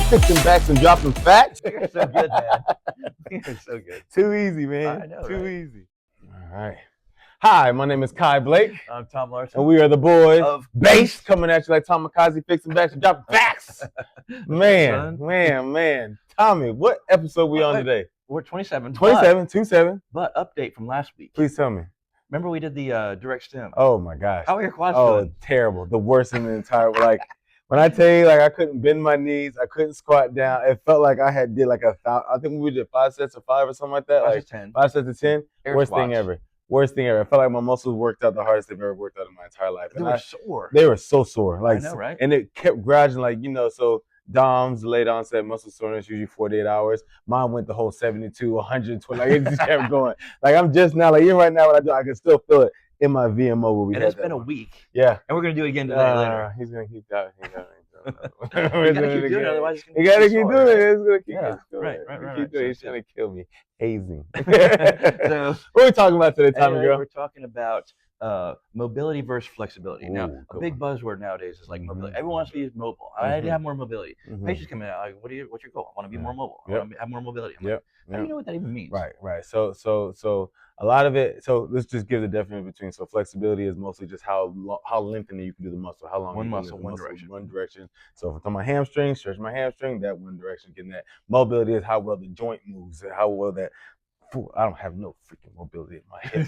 fixing backs and dropping facts. You're so good, man. You're so good. Too easy, man. I know, Too right? easy. All right. Hi, my name is Kai Blake, I'm Tom Larson. and we are the boys Of Bass, coming at you like Tom McCausey, fixing backs and dropping facts. Son. man. Tommy, what episode we on today? We're 27. 27, 27. But update from last week. Please tell me. Remember we did the direct stem. Oh my gosh. How are your quads Oh, doing? terrible. The worst in the entire, like, when I tell you, like, I couldn't bend my knees, I couldn't squat down. It felt like I had did like I think we did 5 sets of 5 or something like that. 5 like to 10. 5 sets of 10. Air Worst squats. thing ever. Worst thing ever. I felt like my muscles worked out the hardest they've ever worked out in my entire life. They were sore. They were so sore. Like, I know, right? And it kept gradually, like, you know, so DOMS, late onset muscle soreness, usually 48 hours. Mine went the whole 72, 120. Like, it just kept going. Like, I'm just now, like, even right now, what I do, I can still feel it in my VMO where we And had it's been a week. Yeah. And we're going to do it again today later. He's going to keep that. You got to keep doing it, otherwise it's You going to gotta be keep sore, doing right? it. It's gonna keep Yeah, doing right. Keep doing it. He's So trying to kill me. Hazing. So, what are we talking about today, Tommy girl? We're talking about mobility versus flexibility. Now, Ooh, a big buzzword nowadays is like mobility. Mhm. Everyone wants to be mobile. I need to have more mobility. Mhm. Patients come in like, what's your goal? I want to be more mobile. I Yep. want to have more mobility. I'm Yep. like, how do you know what that even means? Right. So a lot of it. So let's just give the definition between. So flexibility is mostly just how lengthened you can do the muscle, how long One you can muscle, do the one direction. one direction. So if it's on my hamstring, stretch my hamstring, that one direction, getting that mobility is how well the joint moves, how well that. I don't have no freaking mobility in my head.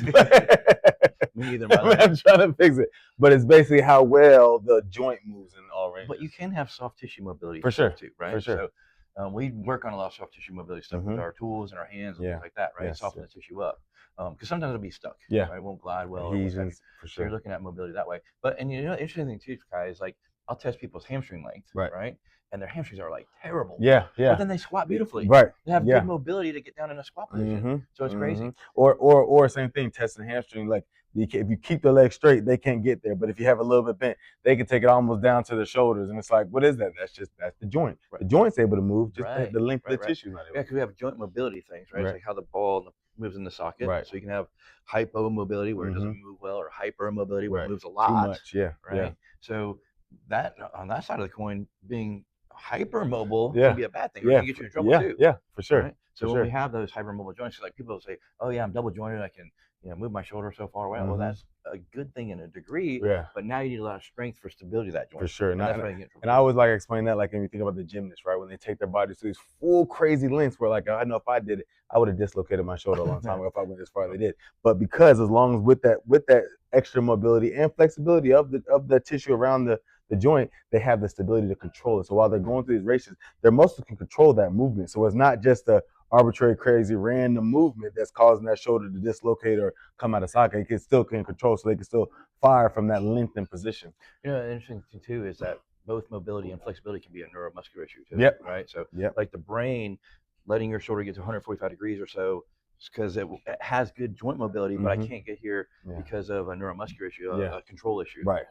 Me either. I'm trying to fix it, but it's basically how well the joint moves in all ranges. But you can have soft tissue mobility For sure, too, right? for sure. So we work on a lot of soft tissue mobility stuff with our tools and our hands and things like that, right? Yes, Soften the tissue up, because sometimes it'll be stuck. Yeah, right? It won't glide well. Adhesions, for So sure. you're looking at mobility that way. But and you know, interesting thing too, Kai, is like I'll test people's hamstring length, right? And their hamstrings are like terrible. Yeah. But then they squat beautifully. Right. They have good mobility to get down in a squat position. So it's crazy. Or same thing, testing hamstring. Like if you keep the leg straight, they can't get there. But if you have a little bit bent, they can take it almost down to the shoulders. And it's like, what is that? That's the joint. Right. The joint's able to move, just the length of the tissue. Yeah, because we have joint mobility things, right? It's like how the ball moves in the socket. Right. So you can have hypomobility where it doesn't move well, or hypermobility where it moves a lot. Too much, yeah. Right. Yeah. So that on that side of the coin, being hypermobile can be a bad thing. It can get you in trouble too. Yeah, for sure. Right? So when we have those hypermobile joints, like people will say, "Oh yeah, I'm double jointed. I can move my shoulder so far away." Well, that's a good thing in a degree. Yeah. But now you need a lot of strength for stability of that joint. For sure. And I always like explain that, like when you think about the gymnasts, right? When they take their bodies to these full crazy lengths, where like I know if I did it, I would have dislocated my shoulder a long time ago if I went as far as they did. But because as long as with that extra mobility and flexibility of the tissue around the joint, they have the stability to control it. So while they're going through these races, their muscles can control that movement. So it's not just a arbitrary, crazy, random movement that's causing that shoulder to dislocate or come out of socket. It still can control, so they can still fire from that lengthened position. You know, the interesting thing too is that both mobility and flexibility can be a neuromuscular issue too. Yep. Right. So like the brain, letting your shoulder get to 145 degrees or so, because it has good joint mobility, but I can't get here because of a neuromuscular issue, a control issue. Right.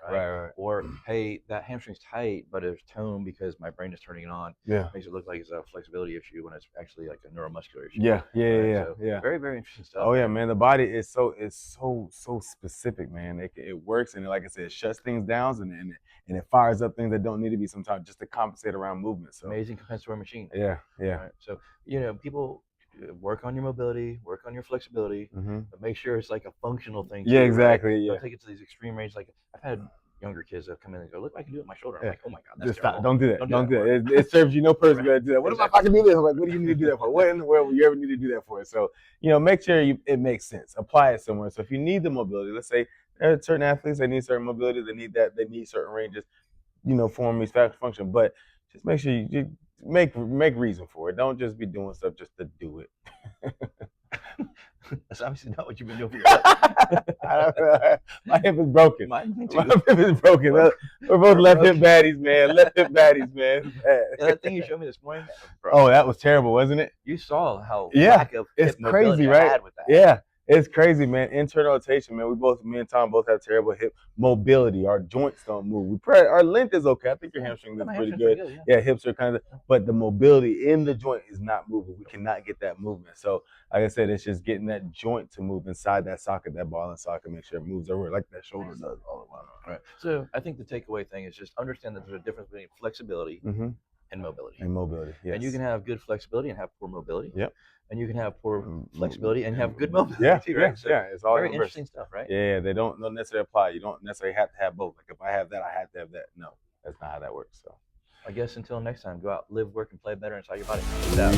Or, hey, that hamstring's tight, but it's tone because my brain is turning it on. Yeah. Makes it look like it's a flexibility issue when it's actually like a neuromuscular issue. Yeah. So very, very interesting stuff. Oh, yeah, man. The body is so specific, man. It works, and like I said, it shuts things down, and it fires up things that don't need to be sometimes just to compensate around movement. So amazing compensatory machine. Yeah. Right? So, people work on your mobility, work on your flexibility, but make sure it's like a functional thing too, exactly. Right? Yeah. Don't take it to these extreme ranges. Like I've had younger kids that come in and go, "Look, I can do it with my shoulder." I'm like, "Oh my god, that's just terrible. Stop. Don't do that. Don't do that. It serves you no purpose to do that. What if I can do this? I'm like, what do you need to do that for? What in the world will you ever need to do that for? So make sure it makes sense. Apply it somewhere. So if you need the mobility, let's say there are certain athletes, they need certain mobility, they need certain ranges, form these factor function, but just make sure you make reason for it. Don't just be doing stuff just to do it. That's obviously not what you've been doing for your life. My hip is broken. My hip is broken. We're both left hip baddies, man. Left hip baddies, man. That thing you showed me this morning, bro. Oh, that was terrible, wasn't it? You saw how lack of it's hip crazy, right? I had with that. Yeah. It's crazy, man. Internal rotation, man. Me and Tom both have terrible hip mobility. Our joints don't move. Our length is okay. I think your hamstring is pretty good. Yeah, hips are kind of, but the mobility in the joint is not moving. We cannot get that movement. So, like I said, it's just getting that joint to move inside that socket, that ball and socket, make sure it moves over like that shoulder does all the while. Right. So, I think the takeaway thing is just understand that there's a difference between flexibility and mobility. And mobility, yes. And you can have good flexibility and have poor mobility. Yep. And you can have poor flexibility and have good mobility too, yeah, right? So yeah. It's all very inverse. interesting stuff, right? Yeah, they don't necessarily apply. You don't necessarily have to have both. Like if I have that, I have to have that. No, that's not how that works. So I guess until next time, go out, live, work, and play better inside your body. Peace out.